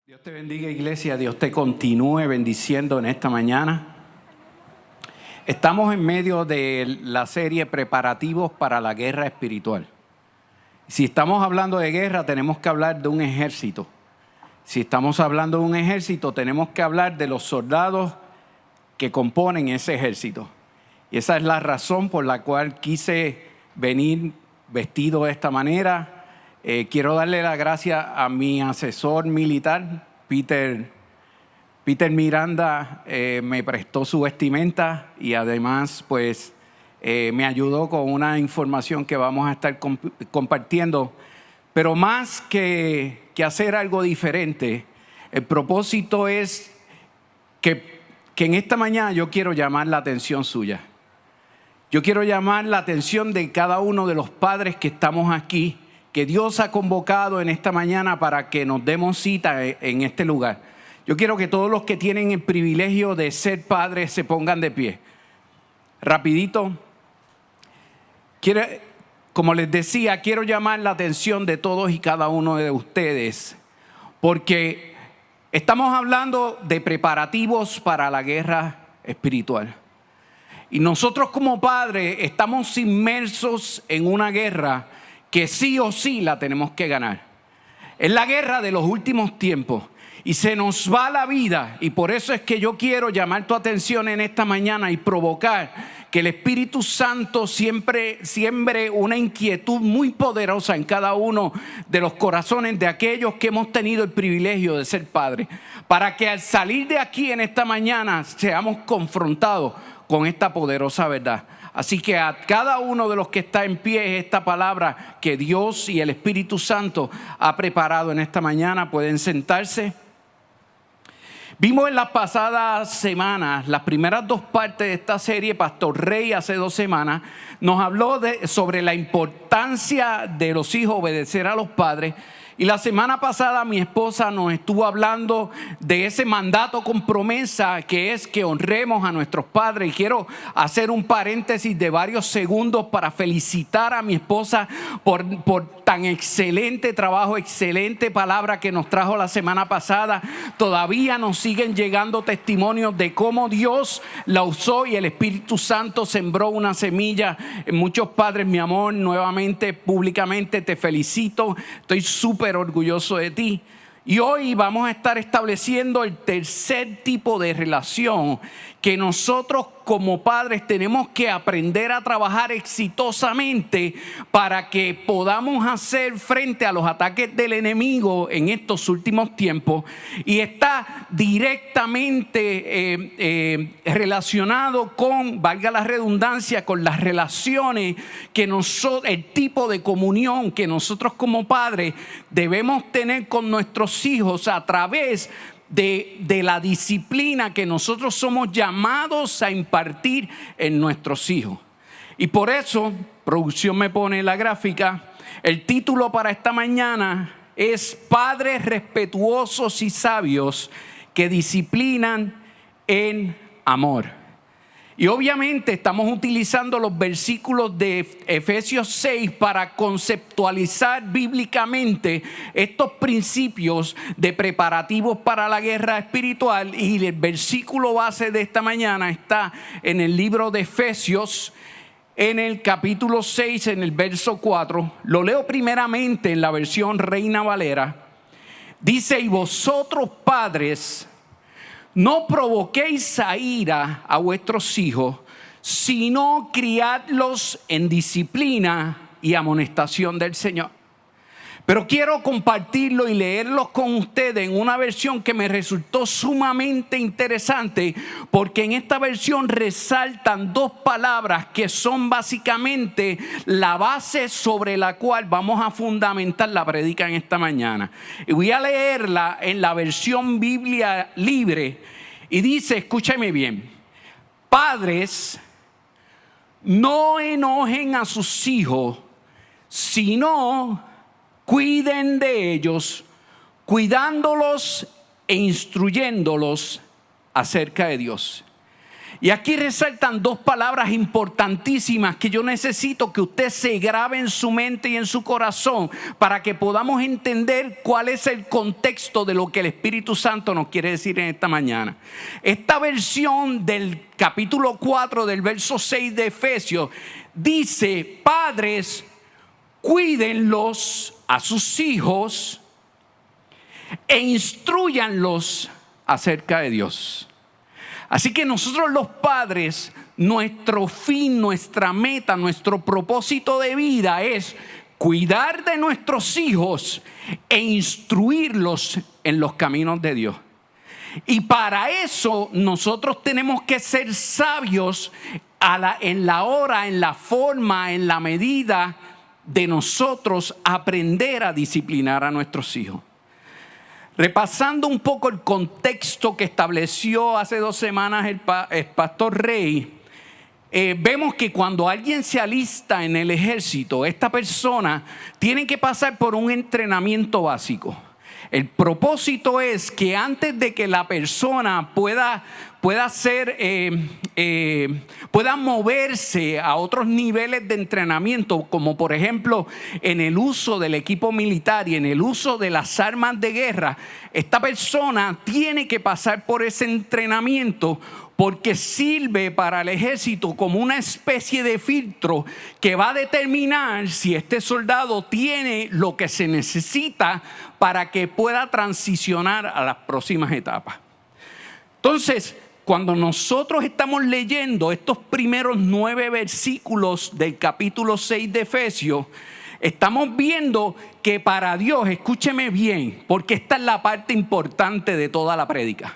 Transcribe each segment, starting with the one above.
Dios te bendiga, iglesia. Dios te continúe bendiciendo en esta mañana. Estamos en medio de la serie Preparativos para la Guerra Espiritual. Si estamos hablando de guerra, tenemos que hablar de un ejército. Si estamos hablando de un ejército, tenemos que hablar de los soldados que componen ese ejército. Y esa es la razón por la cual quise venir vestido de esta manera. Quiero darle las gracias a mi asesor militar, Peter Miranda. Me prestó su vestimenta y además pues me ayudó con una información que vamos a estar compartiendo. Pero más que hacer algo diferente, el propósito es que en esta mañana yo quiero llamar la atención suya. Yo quiero llamar la atención de cada uno de los padres que estamos aquí, que Dios ha convocado en esta mañana para que nos demos cita en este lugar. Yo quiero que todos los que tienen el privilegio de ser padres se pongan de pie. Rapidito. Como les decía, quiero llamar la atención de todos y cada uno de ustedes, porque estamos hablando de preparativos para la guerra espiritual. Y nosotros como padres estamos inmersos en una guerra que sí o sí la tenemos que ganar. Es la guerra de los últimos tiempos y se nos va la vida, y por eso es que yo quiero llamar tu atención en esta mañana y provocar que el Espíritu Santo siempre siembre una inquietud muy poderosa en cada uno de los corazones de aquellos que hemos tenido el privilegio de ser padres, para que al salir de aquí en esta mañana seamos confrontados con esta poderosa verdad. Así que a cada uno de los que está en pie, esta palabra que Dios y el Espíritu Santo ha preparado en esta mañana, pueden sentarse. Vimos en las pasadas semanas, las primeras dos partes de esta serie. Pastor Rey hace 2 semanas nos habló sobre la importancia de los hijos obedecer a los padres. Y la semana pasada mi esposa nos estuvo hablando de ese mandato con promesa, que es que honremos a nuestros padres. Y quiero hacer un paréntesis de varios segundos para felicitar a mi esposa por tan excelente trabajo, excelente palabra que nos trajo la semana pasada. Todavía nos siguen llegando testimonios de cómo Dios la usó y el Espíritu Santo sembró una semilla en muchos padres. Mi amor, nuevamente, públicamente te felicito. Estoy súper orgulloso de ti. Y hoy vamos a estar estableciendo el tercer tipo de relación que nosotros como padres tenemos que aprender a trabajar exitosamente para que podamos hacer frente a los ataques del enemigo en estos últimos tiempos. Y está directamente relacionado con, valga la redundancia, con las relaciones que el tipo de comunión que nosotros como padres debemos tener con nuestros hijos a través de la disciplina que nosotros somos llamados a impartir en nuestros hijos. Y por eso, producción me pone la gráfica, el título para esta mañana es Padres respetuosos y sabios que disciplinan en amor. Y obviamente estamos utilizando los versículos de Efesios 6 para conceptualizar bíblicamente estos principios de preparativos para la guerra espiritual. Y el versículo base de esta mañana está en el libro de Efesios, en el capítulo 6, en el verso 4. Lo leo primeramente en la versión Reina Valera. Dice: y vosotros padres, no provoquéis a ira a vuestros hijos, sino criadlos en disciplina y amonestación del Señor. Pero quiero compartirlo y leerlo con ustedes en una versión que me resultó sumamente interesante, porque en esta versión resaltan 2 palabras que son básicamente la base sobre la cual vamos a fundamentar la prédica en esta mañana. Y voy a leerla en la versión Biblia Libre y dice, escúchame bien: padres, no enojen a sus hijos, sino cuiden de ellos, cuidándolos e instruyéndolos acerca de Dios. Y aquí resaltan dos palabras importantísimas que yo necesito que usted se grabe en su mente y en su corazón para que podamos entender cuál es el contexto de lo que el Espíritu Santo nos quiere decir en esta mañana. Esta versión del capítulo 4 del verso 6 de Efesios dice: padres, cuídenlos a sus hijos e instruyanlos acerca de Dios. Así que nosotros los padres, nuestro fin, nuestra meta, nuestro propósito de vida es cuidar de nuestros hijos e instruirlos en los caminos de Dios. Y para eso nosotros tenemos que ser sabios en la hora, en la forma, en la medida de nosotros aprender a disciplinar a nuestros hijos. Repasando un poco el contexto que estableció hace 2 semanas el pastor Rey, vemos que cuando alguien se alista en el ejército, esta persona tiene que pasar por un entrenamiento básico. El propósito es que antes de que la persona pueda moverse a otros niveles de entrenamiento, como por ejemplo en el uso del equipo militar y en el uso de las armas de guerra, esta persona tiene que pasar por ese entrenamiento porque sirve para el ejército como una especie de filtro que va a determinar si este soldado tiene lo que se necesita para que pueda transicionar a las próximas etapas. Entonces, cuando nosotros estamos leyendo estos primeros 9 versículos del capítulo 6 de Efesios, estamos viendo que para Dios, escúcheme bien, porque esta es la parte importante de toda la prédica.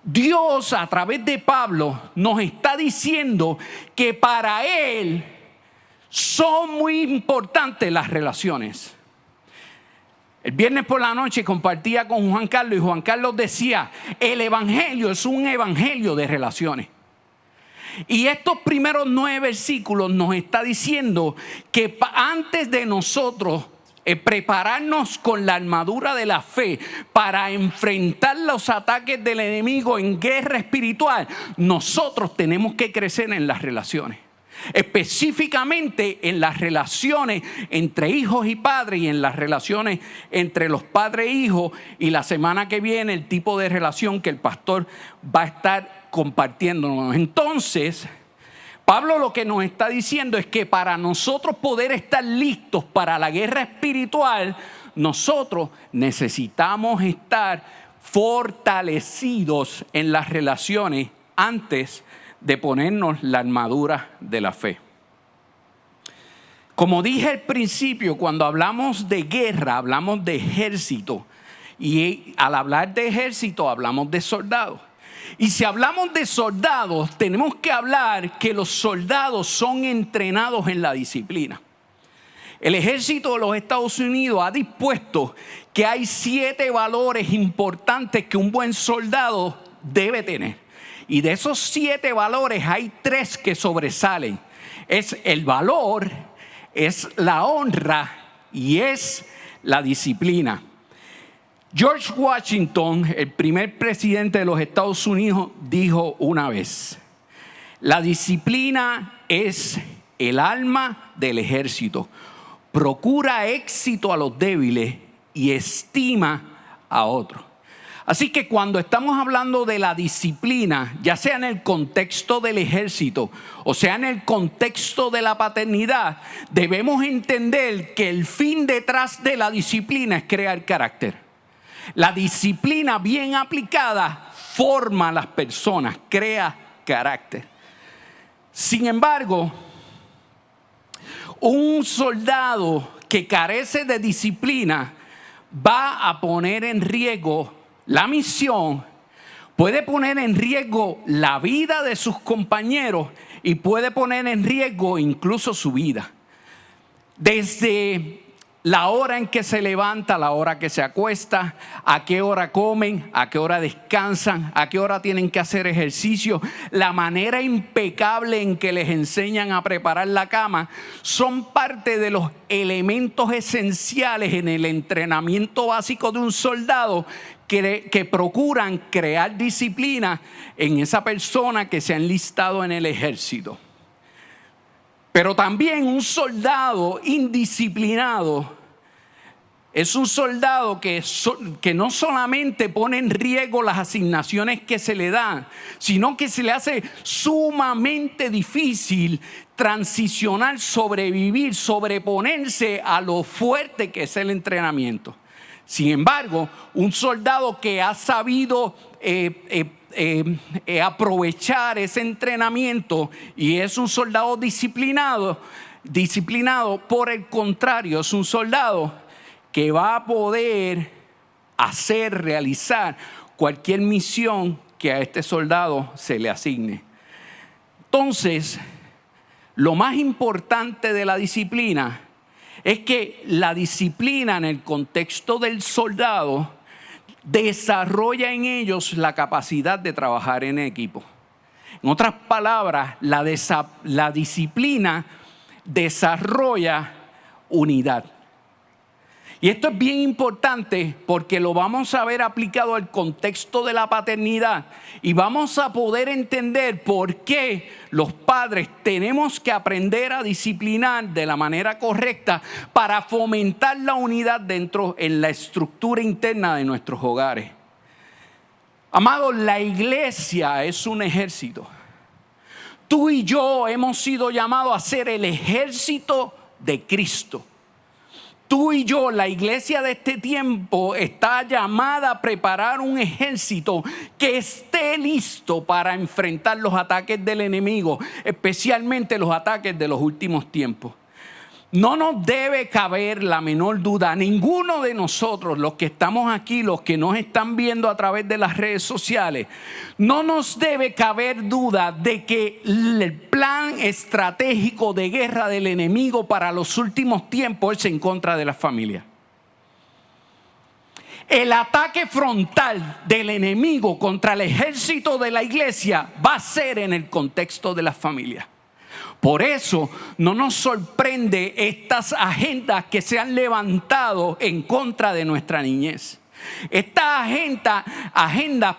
Dios, a través de Pablo, nos está diciendo que para Él son muy importantes las relaciones. El viernes por la noche compartía con Juan Carlos y Juan Carlos decía: el evangelio es un evangelio de relaciones. Y estos primeros 9 versículos nos está diciendo que antes de nosotros prepararnos con la armadura de la fe para enfrentar los ataques del enemigo en guerra espiritual, nosotros tenemos que crecer en las relaciones. Específicamente en las relaciones entre hijos y padres y en las relaciones entre los padres e hijos, y la semana que viene el tipo de relación que el pastor va a estar compartiéndonos. Entonces, Pablo lo que nos está diciendo es que para nosotros poder estar listos para la guerra espiritual, nosotros necesitamos estar fortalecidos en las relaciones antes de ponernos la armadura de la fe. Como dije al principio, cuando hablamos de guerra, hablamos de ejército. Y al hablar de ejército, hablamos de soldados. Y si hablamos de soldados, tenemos que hablar que los soldados son entrenados en la disciplina. El ejército de los Estados Unidos ha dispuesto que hay 7 valores importantes que un buen soldado debe tener. Y de esos 7 valores hay 3 que sobresalen. Es el valor, es la honra y es la disciplina. George Washington, el primer presidente de los Estados Unidos, dijo una vez: la disciplina es el alma del ejército. Procura éxito a los débiles y estima a otros. Así que cuando estamos hablando de la disciplina, ya sea en el contexto del ejército o sea en el contexto de la paternidad, debemos entender que el fin detrás de la disciplina es crear carácter. La disciplina bien aplicada forma a las personas, crea carácter. Sin embargo, un soldado que carece de disciplina va a poner en riesgo la misión, puede poner en riesgo la vida de sus compañeros y puede poner en riesgo incluso su vida. Desde la hora en que se levanta, la hora que se acuesta, a qué hora comen, a qué hora descansan, a qué hora tienen que hacer ejercicio, la manera impecable en que les enseñan a preparar la cama, son parte de los elementos esenciales en el entrenamiento básico de un soldado que procuran crear disciplina en esa persona que se ha enlistado en el ejército. Pero también un soldado indisciplinado es un soldado que no solamente pone en riesgo las asignaciones que se le dan, sino que se le hace sumamente difícil transicionar, sobrevivir, sobreponerse a lo fuerte que es el entrenamiento. Sin embargo, un soldado que ha sabido aprovechar ese entrenamiento y es un soldado disciplinado, por el contrario, es un soldado que va a poder realizar cualquier misión que a este soldado se le asigne. Entonces, lo más importante de la disciplina es que la disciplina en el contexto del soldado desarrolla en ellos la capacidad de trabajar en equipo. En otras palabras, la disciplina desarrolla unidad. Y esto es bien importante porque lo vamos a ver aplicado al contexto de la paternidad y vamos a poder entender por qué los padres tenemos que aprender a disciplinar de la manera correcta para fomentar la unidad en la estructura interna de nuestros hogares. Amados, la iglesia es un ejército. Tú y yo hemos sido llamados a ser el ejército de Cristo. Tú y yo, la iglesia de este tiempo, está llamada a preparar un ejército que esté listo para enfrentar los ataques del enemigo, especialmente los ataques de los últimos tiempos. No nos debe caber la menor duda, ninguno de nosotros, los que estamos aquí, los que nos están viendo a través de las redes sociales, no nos debe caber duda de que el plan estratégico de guerra del enemigo para los últimos tiempos es en contra de la familia. El ataque frontal del enemigo contra el ejército de la iglesia va a ser en el contexto de la familia. Por eso no nos sorprende estas agendas que se han levantado en contra de nuestra niñez. Estas agendas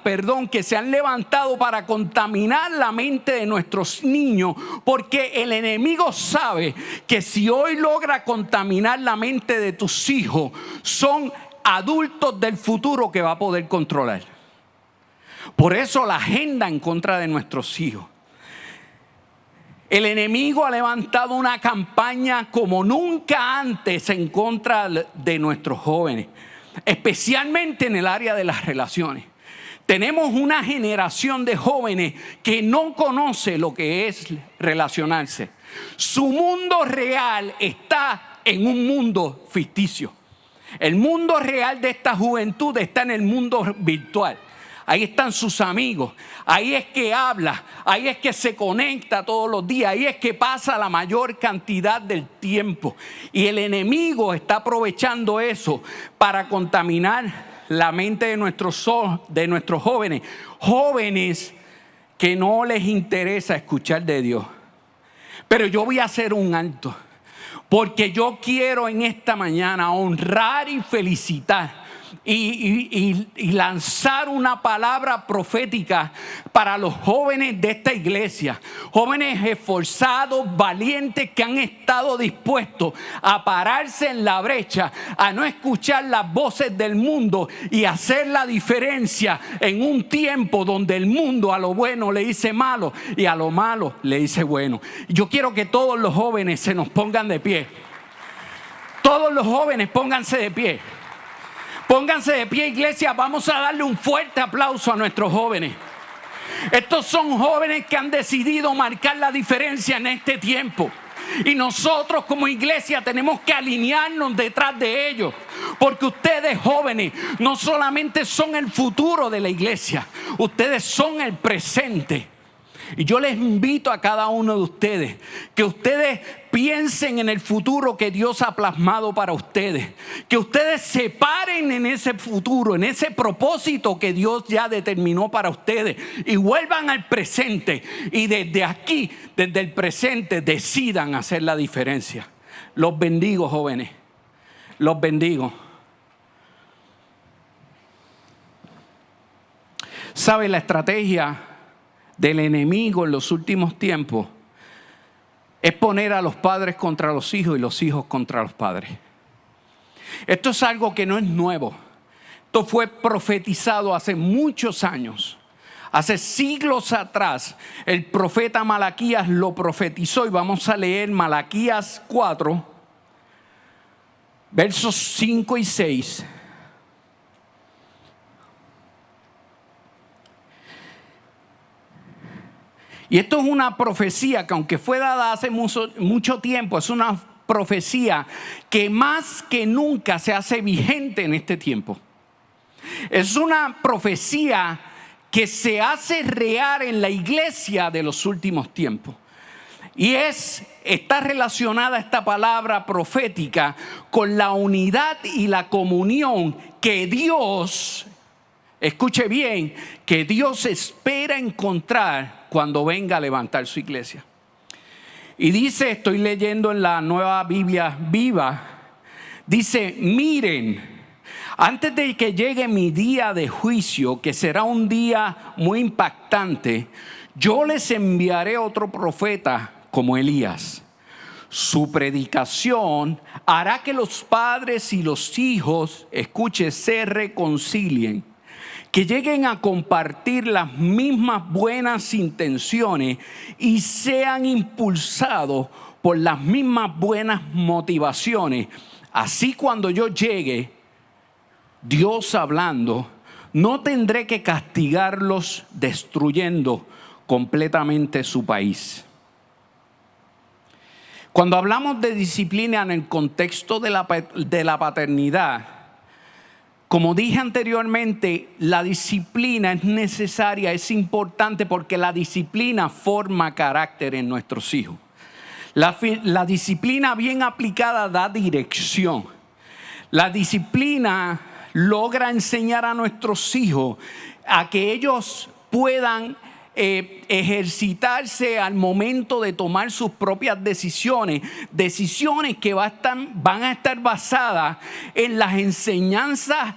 que se han levantado para contaminar la mente de nuestros niños, porque el enemigo sabe que si hoy logra contaminar la mente de tus hijos, son adultos del futuro que va a poder controlar. Por eso la agenda en contra de nuestros hijos. El enemigo ha levantado una campaña como nunca antes en contra de nuestros jóvenes, especialmente en el área de las relaciones. Tenemos una generación de jóvenes que no conoce lo que es relacionarse. Su mundo real está en un mundo ficticio. El mundo real de esta juventud está en el mundo virtual. Ahí están sus amigos, ahí es que habla, ahí es que se conecta todos los días, ahí es que pasa la mayor cantidad del tiempo. Y el enemigo está aprovechando eso para contaminar la mente de nuestros jóvenes. Jóvenes que no les interesa escuchar de Dios. Pero yo voy a hacer un alto, porque yo quiero en esta mañana honrar y felicitar y lanzar una palabra profética para los jóvenes de esta iglesia, jóvenes esforzados, valientes, que han estado dispuestos a pararse en la brecha, a no escuchar las voces del mundo y hacer la diferencia en un tiempo donde el mundo a lo bueno le dice malo y a lo malo le dice bueno. Yo quiero que todos los jóvenes se nos pongan de pie. Todos los jóvenes pónganse de pie. Pónganse de pie, iglesia. Vamos a darle un fuerte aplauso a nuestros jóvenes. Estos son jóvenes que han decidido marcar la diferencia en este tiempo. Y nosotros como iglesia tenemos que alinearnos detrás de ellos. Porque ustedes jóvenes no solamente son el futuro de la iglesia, ustedes son el presente. Y yo les invito a cada uno de ustedes que ustedes piensen en el futuro que Dios ha plasmado para ustedes. Que ustedes se paren en ese futuro, en ese propósito que Dios ya determinó para ustedes. Y vuelvan al presente. Y desde aquí, desde el presente, decidan hacer la diferencia. Los bendigo, jóvenes. Los bendigo. ¿Sabe? La estrategia del enemigo en los últimos tiempos es poner a los padres contra los hijos y los hijos contra los padres. Esto es algo que no es nuevo. Esto fue profetizado hace muchos años. Hace siglos atrás, el profeta Malaquías lo profetizó y vamos a leer Malaquías 4, versos 5 y 6. Y esto es una profecía que aunque fue dada hace mucho tiempo, es una profecía que más que nunca se hace vigente en este tiempo. Es una profecía que se hace real en la iglesia de los últimos tiempos. Y está relacionada esta palabra profética con la unidad y la comunión que Dios, escuche bien, que Dios espera encontrar cuando venga a levantar su iglesia. Y dice, estoy leyendo en la Nueva Biblia Viva, dice, miren, antes de que llegue mi día de juicio, que será un día muy impactante, yo les enviaré otro profeta como Elías. Su predicación hará que los padres y los hijos, escuche, se reconcilien, que lleguen a compartir las mismas buenas intenciones y sean impulsados por las mismas buenas motivaciones. Así cuando yo llegue, Dios hablando, no tendré que castigarlos destruyendo completamente su país. Cuando hablamos de disciplina en el contexto de la paternidad, como dije anteriormente, la disciplina es necesaria, es importante porque la disciplina forma carácter en nuestros hijos. La disciplina bien aplicada da dirección. La disciplina logra enseñar a nuestros hijos a que ellos puedan ejercitarse al momento de tomar sus propias decisiones que van a estar basadas en las enseñanzas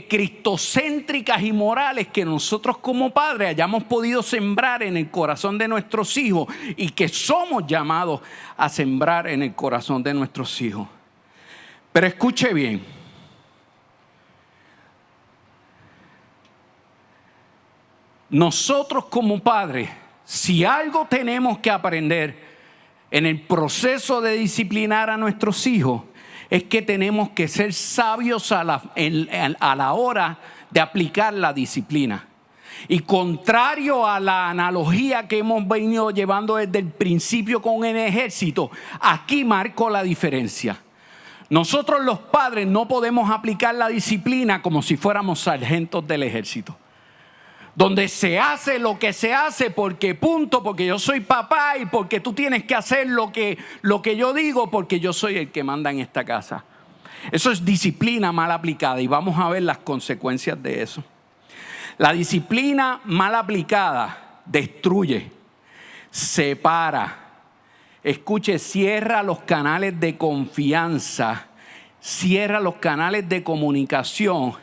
cristocéntricas y morales que nosotros como padres hayamos podido sembrar en el corazón de nuestros hijos y que somos llamados a sembrar en el corazón de nuestros hijos. Pero escuche bien. Nosotros como padres, si algo tenemos que aprender en el proceso de disciplinar a nuestros hijos, es que tenemos que ser sabios a la hora de aplicar la disciplina. Y contrario a la analogía que hemos venido llevando desde el principio con el ejército, aquí marco la diferencia. Nosotros los padres no podemos aplicar la disciplina como si fuéramos sargentos del ejército, donde se hace lo que se hace porque yo soy papá y porque tú tienes que hacer lo que yo digo porque yo soy el que manda en esta casa. Eso es disciplina mal aplicada y vamos a ver las consecuencias de eso. La disciplina mal aplicada destruye, separa, escuche, cierra los canales de confianza, cierra los canales de comunicación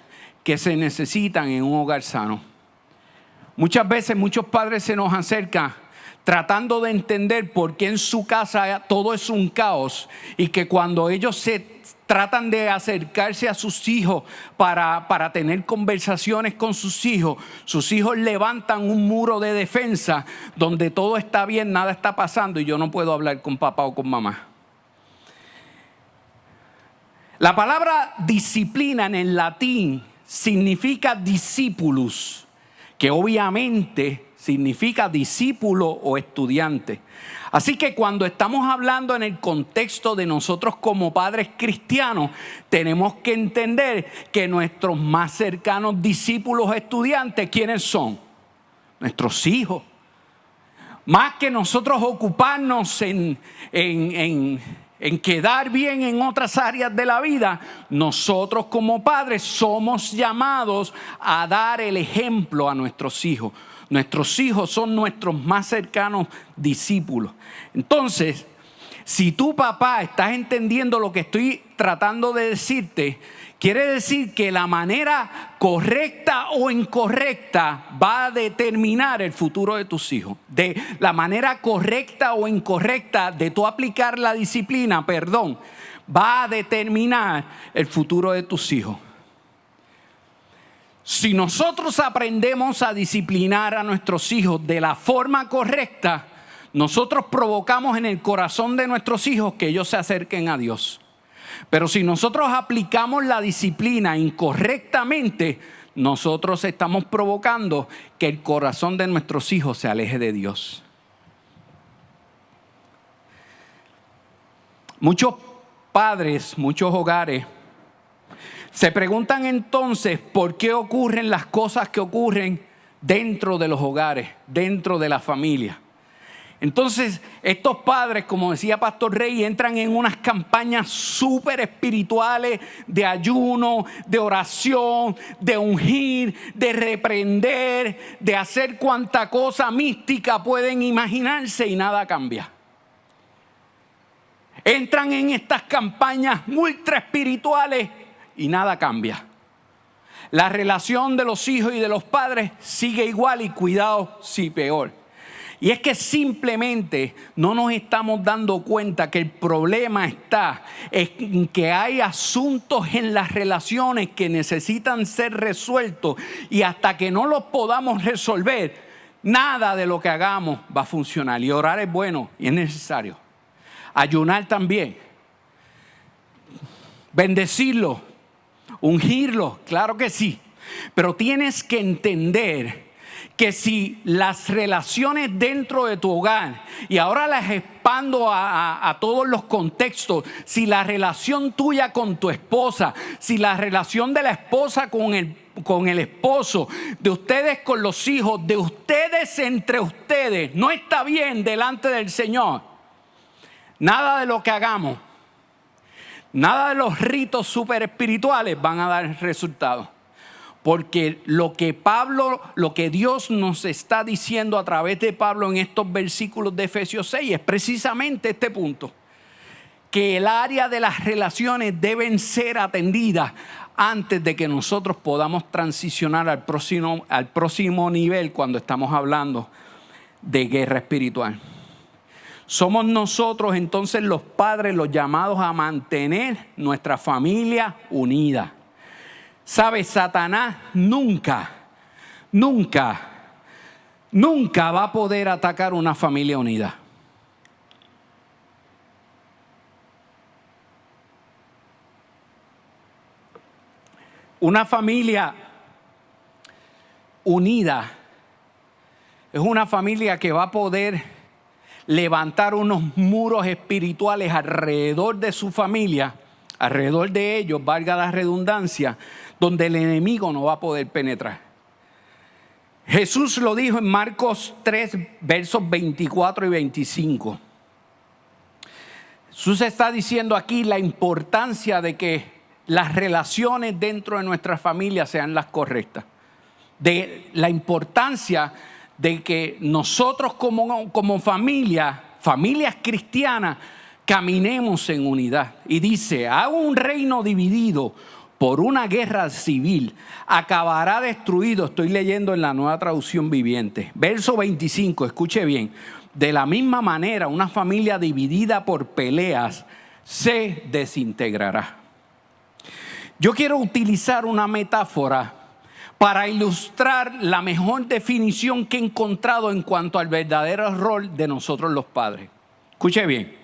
que se necesitan en un hogar sano. Muchas veces muchos padres se nos acercan tratando de entender por qué en su casa todo es un caos y que cuando ellos se tratan de acercarse a sus hijos para tener conversaciones con sus hijos levantan un muro de defensa donde todo está bien, nada está pasando y yo no puedo hablar con papá o con mamá. La palabra disciplina en el latín significa discipulus, que obviamente significa discípulo o estudiante. Así que cuando estamos hablando en el contexto de nosotros como padres cristianos, tenemos que entender que nuestros más cercanos discípulos estudiantes, ¿quiénes son? Nuestros hijos. Más que nosotros ocuparnos en quedar bien en otras áreas de la vida, nosotros como padres somos llamados a dar el ejemplo a nuestros hijos. Nuestros hijos son nuestros más cercanos discípulos. Entonces, Si tú, papá, estás entendiendo lo que estoy tratando de decirte, quiere decir que la manera correcta o incorrecta va a determinar el futuro de tus hijos. De la manera correcta o incorrecta de tú aplicar la disciplina, va a determinar el futuro de tus hijos. Si nosotros aprendemos a disciplinar a nuestros hijos de la forma correcta, nosotros provocamos en el corazón de nuestros hijos que ellos se acerquen a Dios. Pero si nosotros aplicamos la disciplina incorrectamente, nosotros estamos provocando que el corazón de nuestros hijos se aleje de Dios. Muchos padres, muchos hogares, se preguntan entonces por qué ocurren las cosas que ocurren dentro de los hogares, dentro de la familia. Entonces, estos padres, como decía Pastor Rey, entran en unas campañas súper espirituales de ayuno, de oración, de ungir, de reprender, de hacer cuanta cosa mística pueden imaginarse y nada cambia. Entran en estas campañas ultra espirituales y nada cambia. La relación de los hijos y de los padres sigue igual y cuidado, sí peor. Y es que simplemente no nos estamos dando cuenta que el problema está en que hay asuntos en las relaciones que necesitan ser resueltos y hasta que no los podamos resolver, nada de lo que hagamos va a funcionar. Y orar es bueno y es necesario. Ayunar también. Bendecirlo, ungirlo, claro que sí. Pero tienes que entender que si las relaciones dentro de tu hogar, y ahora las expando a todos los contextos, si la relación tuya con tu esposa, si la relación de la esposa con el esposo, de ustedes con los hijos, de ustedes entre ustedes, no está bien delante del Señor, nada de lo que hagamos, nada de los ritos súper espirituales van a dar resultados. Porque lo que Dios nos está diciendo a través de Pablo en estos versículos de Efesios 6 es precisamente este punto. Que el área de las relaciones deben ser atendidas antes de que nosotros podamos transicionar al próximo nivel cuando estamos hablando de guerra espiritual. Somos nosotros entonces los padres los llamados a mantener nuestra familia unida. ¿Sabes? Satanás nunca va a poder atacar una familia unida. Una familia unida es una familia que va a poder levantar unos muros espirituales alrededor de su familia, alrededor de ellos, valga la redundancia, donde el enemigo no va a poder penetrar. Jesús lo dijo en Marcos 3, versos 24 y 25. Jesús está diciendo aquí la importancia de que las relaciones dentro de nuestra familia sean las correctas. De la importancia de que nosotros como familias cristianas, caminemos en unidad. Y dice, hago un reino dividido por una guerra civil, acabará destruido. Estoy leyendo en la Nueva Traducción Viviente. Verso 25, escuche bien. De la misma manera, una familia dividida por peleas se desintegrará. Yo quiero utilizar una metáfora para ilustrar la mejor definición que he encontrado en cuanto al verdadero rol de nosotros los padres. Escuche bien.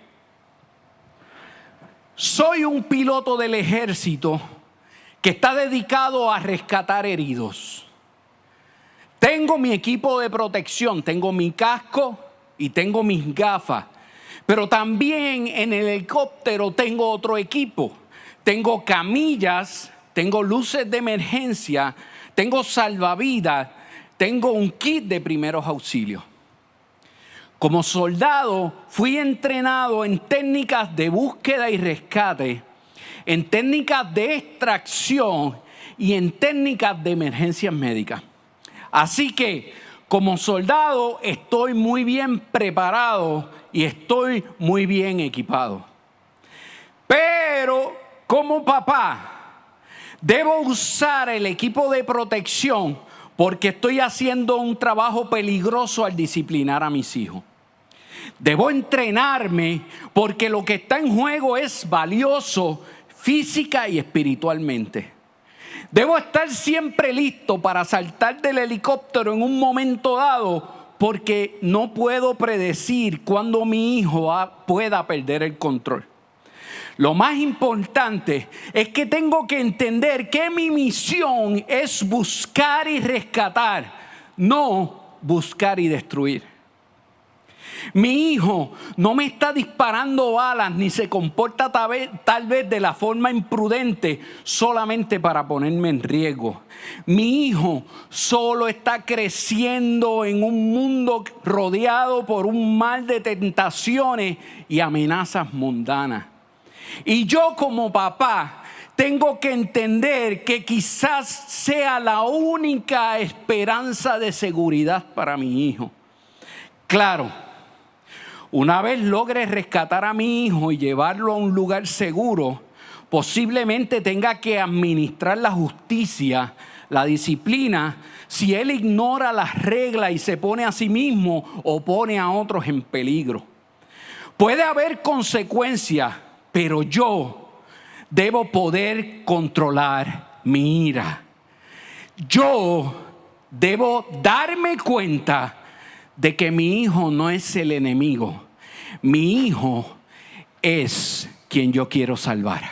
Soy un piloto del ejército que está dedicado a rescatar heridos. Tengo mi equipo de protección, tengo mi casco y tengo mis gafas. Pero también en el helicóptero tengo otro equipo. Tengo camillas, tengo luces de emergencia, tengo salvavidas, tengo un kit de primeros auxilios. Como soldado fui entrenado en técnicas de búsqueda y rescate, en técnicas de extracción y en técnicas de emergencias médicas. Así que como soldado estoy muy bien preparado y estoy muy bien equipado. Pero como papá, debo usar el equipo de protección porque estoy haciendo un trabajo peligroso al disciplinar a mis hijos. Debo entrenarme porque lo que está en juego es valioso física y espiritualmente. Debo estar siempre listo para saltar del helicóptero en un momento dado porque no puedo predecir cuándo mi hijo pueda perder el control. Lo más importante es que tengo que entender que mi misión es buscar y rescatar, no buscar y destruir. Mi hijo no me está disparando balas ni se comporta tal vez de la forma imprudente solamente para ponerme en riesgo. Mi hijo solo está creciendo en un mundo rodeado por un mar de tentaciones y amenazas mundanas. Y yo como papá tengo que entender que quizás sea la única esperanza de seguridad para mi hijo. Claro, una vez logre rescatar a mi hijo y llevarlo a un lugar seguro, posiblemente tenga que administrar la justicia, la disciplina, si él ignora las reglas y se pone a sí mismo o pone a otros en peligro. Puede haber consecuencias, pero yo debo poder controlar mi ira. Yo debo darme cuenta de que mi hijo no es el enemigo. Mi hijo es quien yo quiero salvar.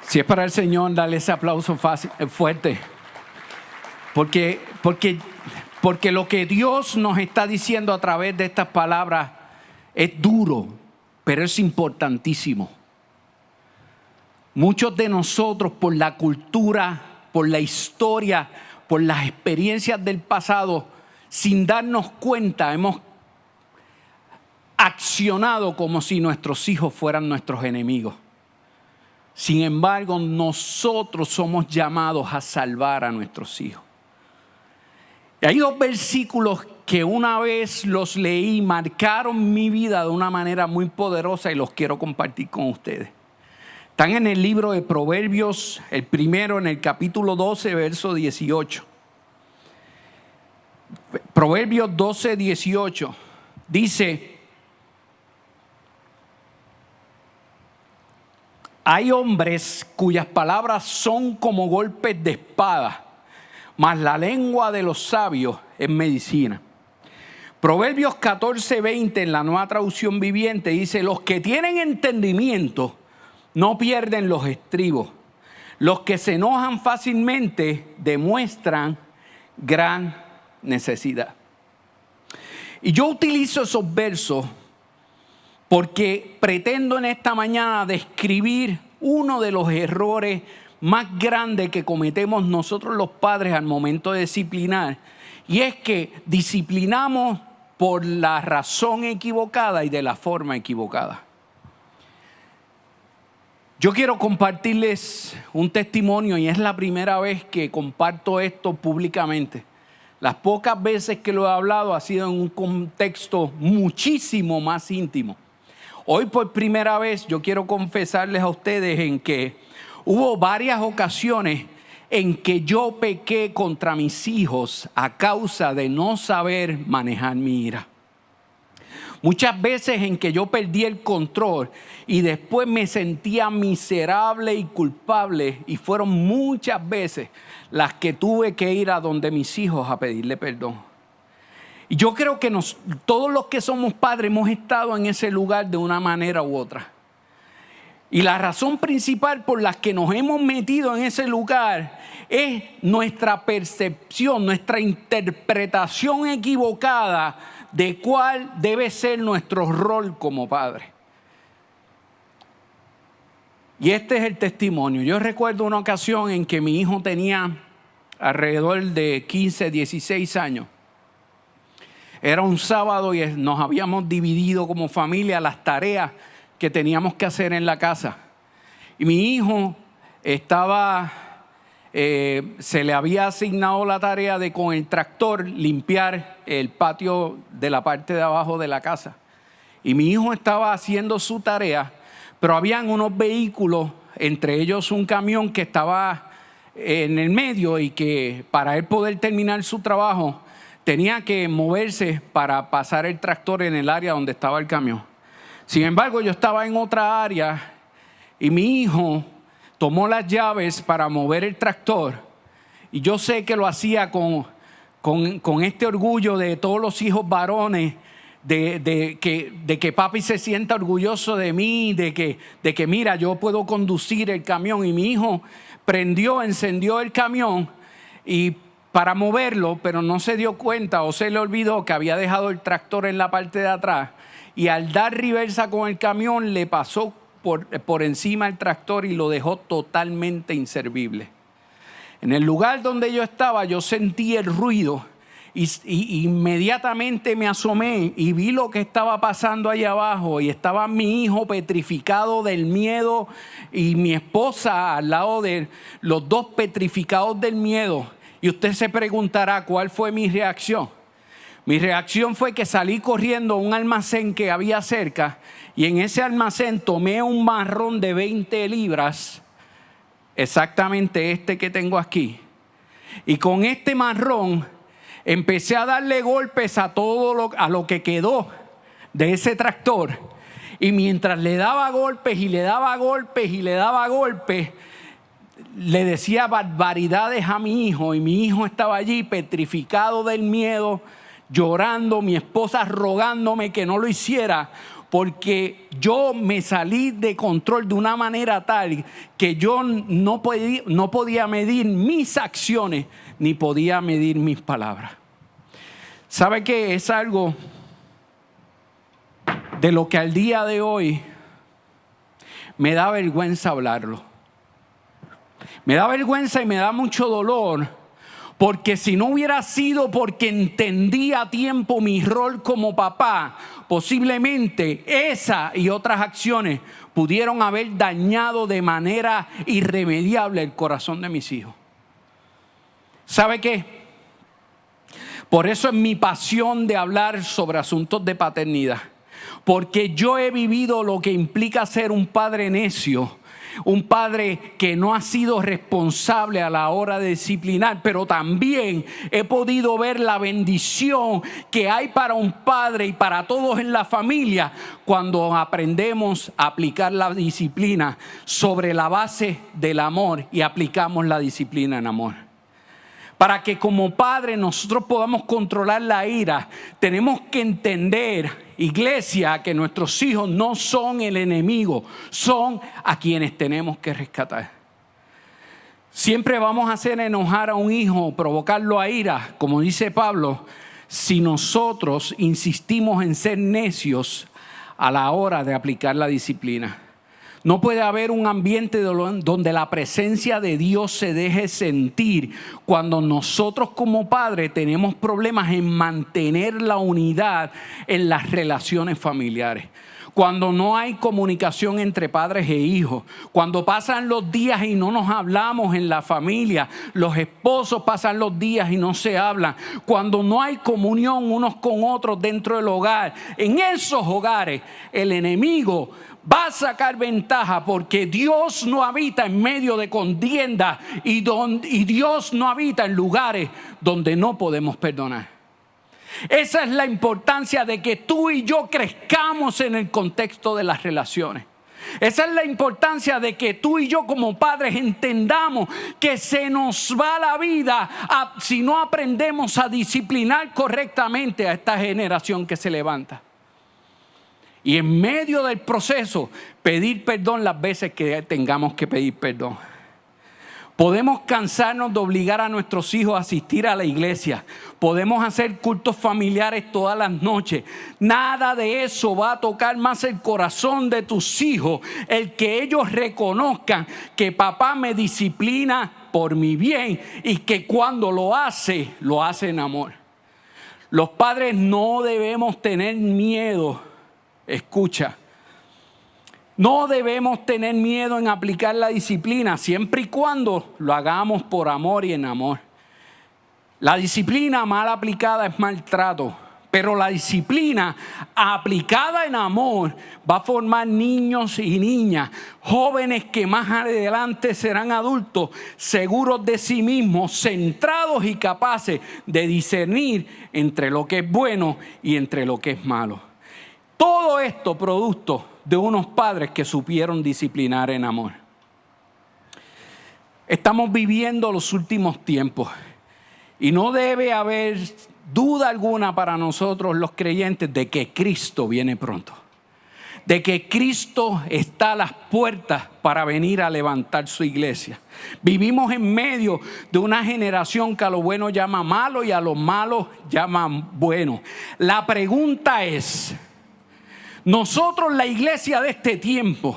Si es para el Señor, dale ese aplauso fuerte. Porque lo que Dios nos está diciendo a través de estas palabras es duro, pero es importantísimo. Muchos de nosotros, por la cultura, por la historia, por las experiencias del pasado, sin darnos cuenta, hemos accionado como si nuestros hijos fueran nuestros enemigos. Sin embargo, nosotros somos llamados a salvar a nuestros hijos. Y hay dos versículos que una vez los leí, marcaron mi vida de una manera muy poderosa y los quiero compartir con ustedes. Están en el libro de Proverbios, el primero en el capítulo 12, verso 18. Proverbios 12, 18. Dice: hay hombres cuyas palabras son como golpes de espada, mas la lengua de los sabios es medicina. Proverbios 14, 20 en la Nueva Traducción Viviente dice: los que tienen entendimiento no pierden los estribos. Los que se enojan fácilmente demuestran gran necesidad. Y yo utilizo esos versos porque pretendo en esta mañana describir uno de los errores más grandes que cometemos nosotros los padres al momento de disciplinar. Y es que disciplinamos por la razón equivocada y de la forma equivocada. Yo quiero compartirles un testimonio y es la primera vez que comparto esto públicamente. Las pocas veces que lo he hablado ha sido en un contexto muchísimo más íntimo. Hoy por primera vez yo quiero confesarles a ustedes en que hubo varias ocasiones en que yo pequé contra mis hijos a causa de no saber manejar mi ira. Muchas veces en que yo perdí el control y después me sentía miserable y culpable, y fueron muchas veces las que tuve que ir a donde mis hijos a pedirle perdón. Y yo creo que todos los que somos padres hemos estado en ese lugar de una manera u otra. Y la razón principal por la que nos hemos metido en ese lugar es nuestra percepción, nuestra interpretación equivocada de cuál debe ser nuestro rol como padre. Y este es el testimonio. Yo recuerdo una ocasión en que mi hijo tenía alrededor de 15, 16 años. Era un sábado y nos habíamos dividido como familia las tareas que teníamos que hacer en la casa. Y mi hijo estaba se le había asignado la tarea de con el tractor limpiar el patio de la parte de abajo de la casa. Y mi hijo estaba haciendo su tarea, pero habían unos vehículos, entre ellos un camión que estaba en el medio y que para él poder terminar su trabajo tenía que moverse para pasar el tractor en el área donde estaba el camión. Sin embargo, yo estaba en otra área y mi hijo tomó las llaves para mover el tractor. Y yo sé que lo hacía con este orgullo de todos los hijos varones, de que papi se sienta orgulloso de mí, de que mira, yo puedo conducir el camión. Y mi hijo encendió el camión y para moverlo, pero no se dio cuenta o se le olvidó que había dejado el tractor en la parte de atrás. Y al dar reversa con el camión le pasó por encima el tractor y lo dejó totalmente inservible. En el lugar donde yo estaba, yo sentí el ruido y inmediatamente me asomé y vi lo que estaba pasando allá abajo. Y estaba mi hijo petrificado del miedo y mi esposa al lado de él, los dos petrificados del miedo. Y usted se preguntará cuál fue mi reacción. Mi reacción fue que salí corriendo a un almacén que había cerca y en ese almacén tomé un marrón de 20 libras, exactamente este que tengo aquí. Y con este marrón empecé a darle golpes a a lo que quedó de ese tractor. Y mientras le daba golpes y le daba golpes y le daba golpes, le decía barbaridades a mi hijo. Y mi hijo estaba allí petrificado del miedo, llorando, mi esposa rogándome que no lo hiciera, porque yo me salí de control de una manera tal que yo no podía medir mis acciones ni podía medir mis palabras. ¿Sabe qué? Es algo de lo que al día de hoy me da vergüenza hablarlo. Me da vergüenza y me da mucho dolor. Porque si no hubiera sido porque entendí a tiempo mi rol como papá, posiblemente esa y otras acciones pudieron haber dañado de manera irremediable el corazón de mis hijos. ¿Sabe qué? Por eso es mi pasión de hablar sobre asuntos de paternidad. Porque yo he vivido lo que implica ser un padre necio. Un padre que no ha sido responsable a la hora de disciplinar, pero también he podido ver la bendición que hay para un padre y para todos en la familia cuando aprendemos a aplicar la disciplina sobre la base del amor y aplicamos la disciplina en amor. Para que como padre nosotros podamos controlar la ira, tenemos que entender, iglesia, que nuestros hijos no son el enemigo, son a quienes tenemos que rescatar. Siempre vamos a hacer enojar a un hijo, provocarlo a ira, como dice Pablo, si nosotros insistimos en ser necios a la hora de aplicar la disciplina. No puede haber un ambiente donde la presencia de Dios se deje sentir cuando nosotros como padres tenemos problemas en mantener la unidad en las relaciones familiares. Cuando no hay comunicación entre padres e hijos, cuando pasan los días y no nos hablamos en la familia, los esposos pasan los días y no se hablan, cuando no hay comunión unos con otros dentro del hogar, en esos hogares el enemigo va a sacar ventaja porque Dios no habita en medio de contienda y Dios no habita en lugares donde no podemos perdonar. Esa es la importancia de que tú y yo crezcamos en el contexto de las relaciones. Esa es la importancia de que tú y yo como padres entendamos que se nos va la vida si no aprendemos a disciplinar correctamente a esta generación que se levanta. Y en medio del proceso, pedir perdón las veces que tengamos que pedir perdón. Podemos cansarnos de obligar a nuestros hijos a asistir a la iglesia. Podemos hacer cultos familiares todas las noches. Nada de eso va a tocar más el corazón de tus hijos. El que ellos reconozcan que papá me disciplina por mi bien y que cuando lo hace en amor. Los padres no debemos tener miedo. Escucha, No debemos tener miedo en aplicar la disciplina, siempre y cuando lo hagamos por amor y en amor. La disciplina mal aplicada es maltrato, pero la disciplina aplicada en amor va a formar niños y niñas, jóvenes que más adelante serán adultos, seguros de sí mismos, centrados y capaces de discernir entre lo que es bueno y entre lo que es malo. Todo esto producto de unos padres que supieron disciplinar en amor. Estamos viviendo los últimos tiempos. Y no debe haber duda alguna para nosotros los creyentes de que Cristo viene pronto. De que Cristo está a las puertas para venir a levantar su iglesia. Vivimos en medio de una generación que a lo bueno llama malo y a lo malo llama bueno. La pregunta es, nosotros la iglesia de este tiempo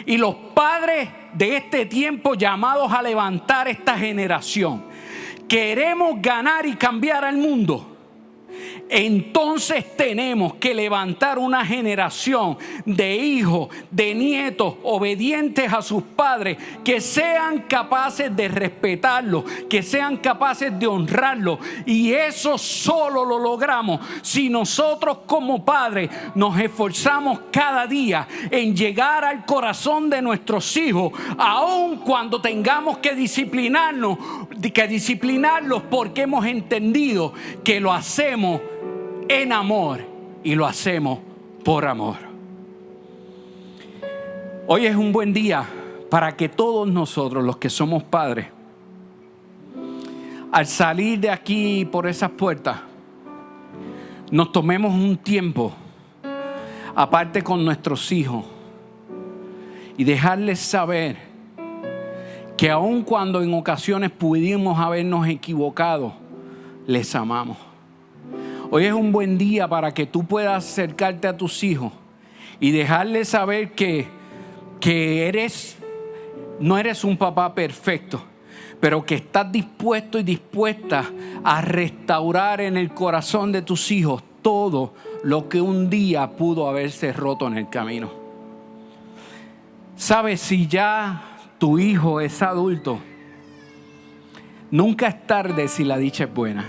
y los padres de este tiempo llamados a levantar esta generación, ¿queremos ganar y cambiar al mundo? Entonces tenemos que levantar una generación de hijos, de nietos obedientes a sus padres, que sean capaces de respetarlos, que sean capaces de honrarlos. Y eso solo lo logramos si nosotros como padres nos esforzamos cada día en llegar al corazón de nuestros hijos, aun cuando tengamos que disciplinarlos, porque hemos entendido que lo hacemos en amor y lo hacemos por amor. Hoy es un buen día para que todos nosotros, los que somos padres, al salir de aquí por esas puertas, nos tomemos un tiempo aparte con nuestros hijos y dejarles saber que aun cuando en ocasiones pudimos habernos equivocado, les amamos. Hoy es un buen día para que tú puedas acercarte a tus hijos y dejarles saber que no eres un papá perfecto, pero que estás dispuesto y dispuesta a restaurar en el corazón de tus hijos todo lo que un día pudo haberse roto en el camino. Sabes, si ya tu hijo es adulto, nunca es tarde si la dicha es buena.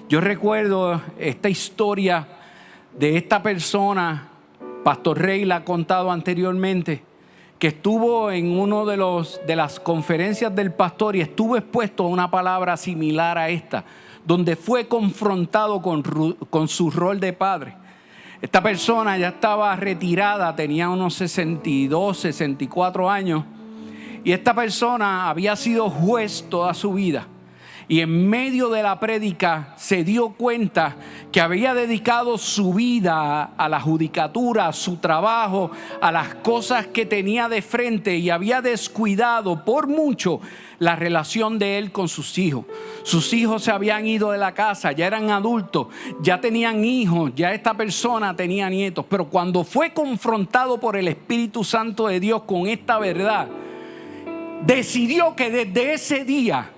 Yo recuerdo esta historia de esta persona, Pastor Rey la ha contado anteriormente, que estuvo en uno de las conferencias del pastor y estuvo expuesto a una palabra similar a esta, donde fue confrontado con su rol de padre. Esta persona ya estaba retirada, tenía unos 62, 64 años, y esta persona había sido juez toda su vida. Y en medio de la prédica se dio cuenta que había dedicado su vida a la judicatura, a su trabajo, a las cosas que tenía de frente, y había descuidado por mucho la relación de él con sus hijos. Sus hijos se habían ido de la casa, ya eran adultos, ya tenían hijos, ya esta persona tenía nietos. Pero cuando fue confrontado por el Espíritu Santo de Dios con esta verdad, decidió que desde ese día,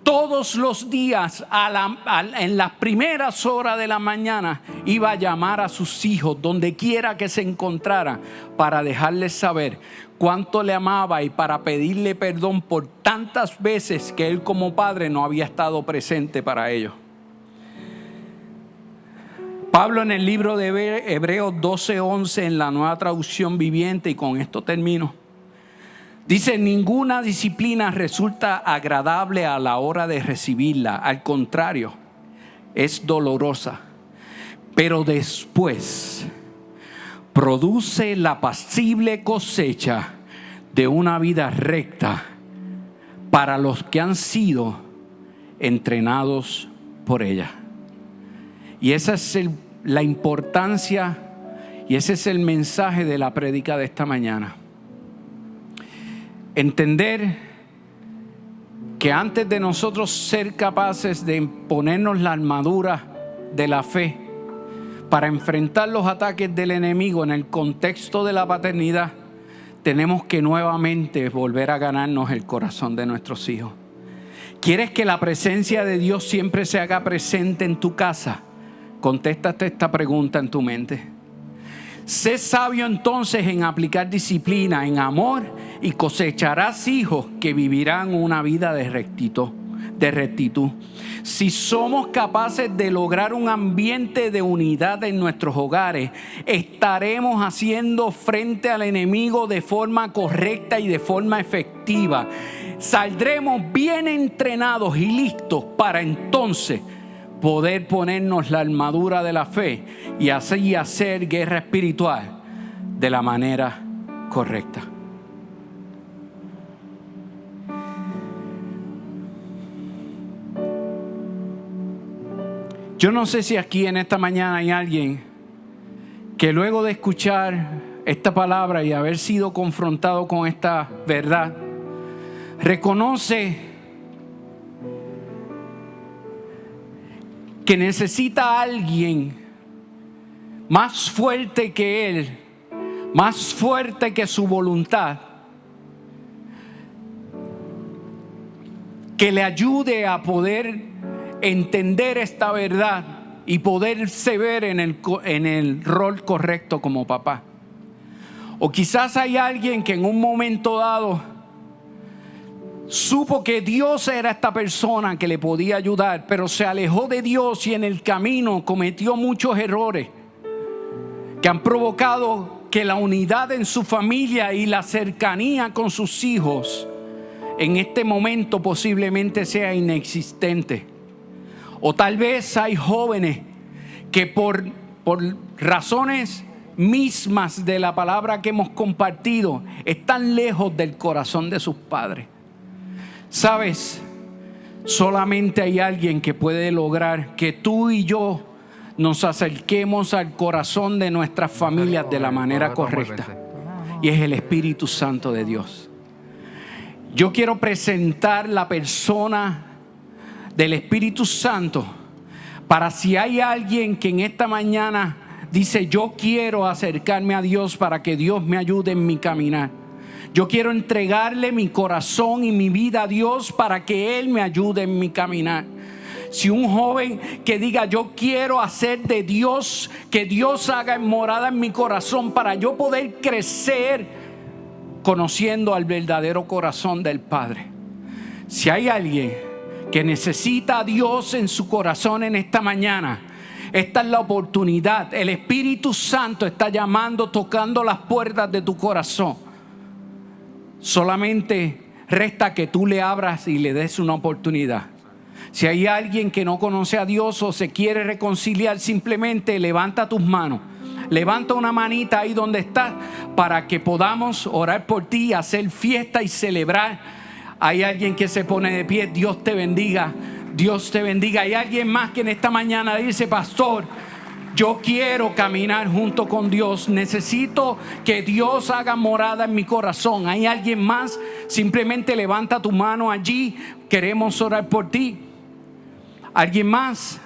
todos los días en las primeras horas de la mañana, iba a llamar a sus hijos donde quiera que se encontrara para dejarles saber cuánto le amaba y para pedirle perdón por tantas veces que él como padre no había estado presente para ellos. Pablo en el libro de Hebreos 12:11 en la Nueva Traducción Viviente, y con esto termino, dice: ninguna disciplina resulta agradable a la hora de recibirla. Al contrario, es dolorosa. Pero después produce la apacible cosecha de una vida recta para los que han sido entrenados por ella. Y esa es la importancia y ese es el mensaje de la prédica de esta mañana. Entender que antes de nosotros ser capaces de ponernos la armadura de la fe para enfrentar los ataques del enemigo en el contexto de la paternidad, tenemos que nuevamente volver a ganarnos el corazón de nuestros hijos. ¿Quieres que la presencia de Dios siempre se haga presente en tu casa? Contéstate esta pregunta en tu mente. Sé sabio entonces en aplicar disciplina, en amor, y cosecharás hijos que vivirán una vida de rectitud. Si somos capaces de lograr un ambiente de unidad en nuestros hogares, estaremos haciendo frente al enemigo de forma correcta y de forma efectiva. Saldremos bien entrenados y listos para entonces poder ponernos la armadura de la fe y así hacer guerra espiritual de la manera correcta. Yo no sé si aquí en esta mañana hay alguien que luego de escuchar esta palabra y haber sido confrontado con esta verdad, reconoce que necesita a alguien más fuerte que él, más fuerte que su voluntad, que le ayude a poder entender esta verdad y poderse ver en el rol correcto como papá. O quizás hay alguien que en un momento dado supo que Dios era esta persona que le podía ayudar, pero se alejó de Dios y en el camino cometió muchos errores que han provocado que la unidad en su familia y la cercanía con sus hijos en este momento posiblemente sea inexistente. O tal vez hay jóvenes que por razones mismas de la palabra que hemos compartido están lejos del corazón de sus padres. ¿Sabes? Solamente hay alguien que puede lograr que tú y yo nos acerquemos al corazón de nuestras familias de la manera correcta. Y es el Espíritu Santo de Dios. Yo quiero presentar la persona del Espíritu Santo para si hay alguien que en esta mañana dice: yo quiero acercarme a Dios para que Dios me ayude en mi caminar. Yo quiero entregarle mi corazón y mi vida a Dios para que Él me ayude en mi caminar. Si un joven que diga: yo quiero hacer de Dios, que Dios haga morada en mi corazón para yo poder crecer conociendo al verdadero corazón del Padre. Si hay alguien que necesita a Dios en su corazón en esta mañana, esta es la oportunidad. El Espíritu Santo está llamando, tocando las puertas de tu corazón. Solamente resta que tú le abras y le des una oportunidad. Si hay alguien que no conoce a Dios o se quiere reconciliar, simplemente levanta tus manos. Levanta una manita ahí donde estás para que podamos orar por ti, hacer fiesta y celebrar. Hay alguien que se pone de pie. Dios te bendiga. Dios te bendiga. Hay alguien más que en esta mañana dice: pastor, yo quiero caminar junto con Dios. Necesito que Dios haga morada en mi corazón. ¿Hay alguien más? Simplemente levanta tu mano allí. Queremos orar por ti. ¿Alguien más?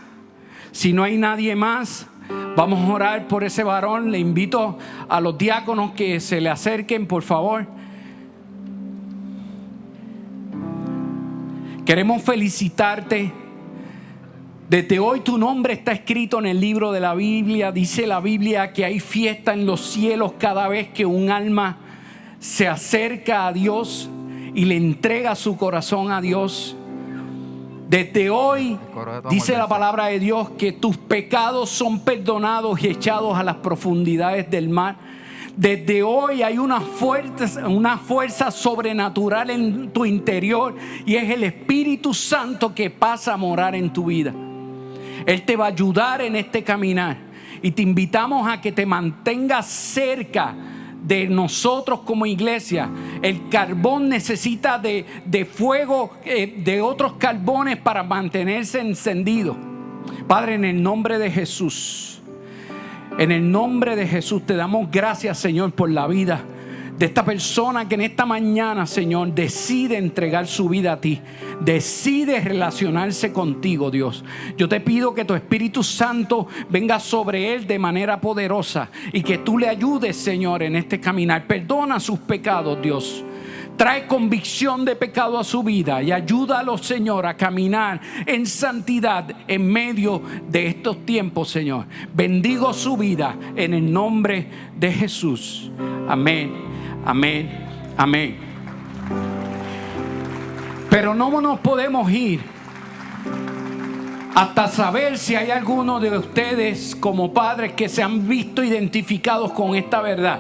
Si no hay nadie más, vamos a orar por ese varón. Le invito a los diáconos que se le acerquen, por favor. Queremos felicitarte. Desde hoy tu nombre está escrito en el libro de la Biblia. Dice la Biblia que hay fiesta en los cielos cada vez que un alma se acerca a Dios y le entrega su corazón a Dios. Desde hoy dice la palabra de Dios que tus pecados son perdonados y echados a las profundidades del mar. Desde hoy hay una fuerza sobrenatural en tu interior y es el Espíritu Santo que pasa a morar en tu vida. Él te va a ayudar en este caminar y te invitamos a que te mantengas cerca de nosotros como iglesia. El carbón necesita de fuego, de otros carbones para mantenerse encendido. Padre, en el nombre de Jesús, en el nombre de Jesús te damos gracias, Señor, por la vida de esta persona que en esta mañana, Señor, decide entregar su vida a ti, decide relacionarse contigo, Dios. Yo te pido que tu Espíritu Santo venga sobre él de manera poderosa y que tú le ayudes, Señor, en este caminar. Perdona sus pecados, Dios. Trae convicción de pecado a su vida y ayúdalo, Señor, a caminar en santidad en medio de estos tiempos, Señor. Bendigo su vida en el nombre de Jesús. Amén, amén, amén. Pero no nos podemos ir hasta saber si hay alguno de ustedes como padres que se han visto identificados con esta verdad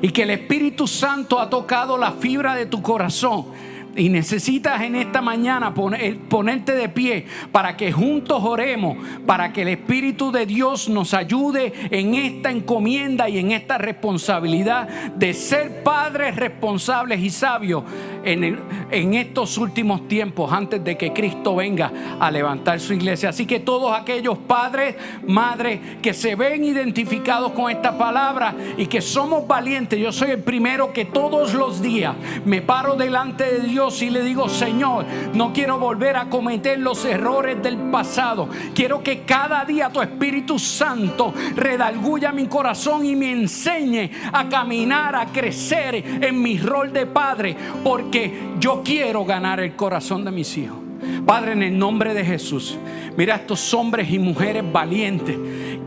y que el Espíritu Santo ha tocado la fibra de tu corazón. Y necesitas en esta mañana ponerte de pie para que juntos oremos, para que el Espíritu de Dios nos ayude en esta encomienda y en esta responsabilidad de ser padres responsables y sabios en estos últimos tiempos, antes de que Cristo venga a levantar su iglesia. Así que todos aquellos padres, madres que se ven identificados con esta palabra y que somos valientes, yo soy el primero que todos los días me paro delante de Dios y le digo: Señor, no quiero volver a cometer los errores del pasado. Quiero que cada día tu Espíritu Santo redarguya mi corazón y me enseñe a caminar, a crecer en mi rol de padre, porque yo quiero ganar el corazón de mis hijos. Padre, en el nombre de Jesús, mira a estos hombres y mujeres valientes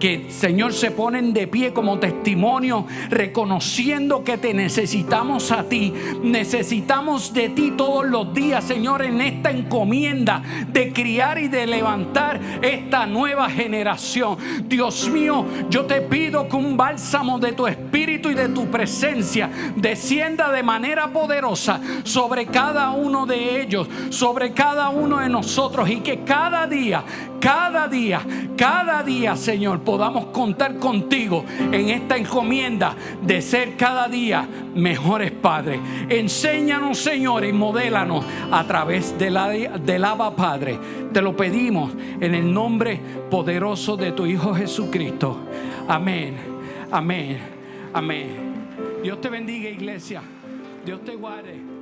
que, Señor, se ponen de pie como testimonio, reconociendo que te necesitamos a ti. Necesitamos de ti todos los días, Señor, en esta encomienda de criar y de levantar esta nueva generación. Dios mío, yo te pido que un bálsamo de tu Espíritu y de tu presencia descienda de manera poderosa sobre cada uno de ellos, sobre cada uno de nosotros, y que cada día, Señor, podamos contar contigo en esta encomienda de ser cada día mejores padres. Enséñanos, Señor, y modélanos a través del Abba Padre. Te lo pedimos en el nombre poderoso de tu Hijo Jesucristo. Amén, amén, amén. Dios te bendiga, iglesia. Dios te guarde.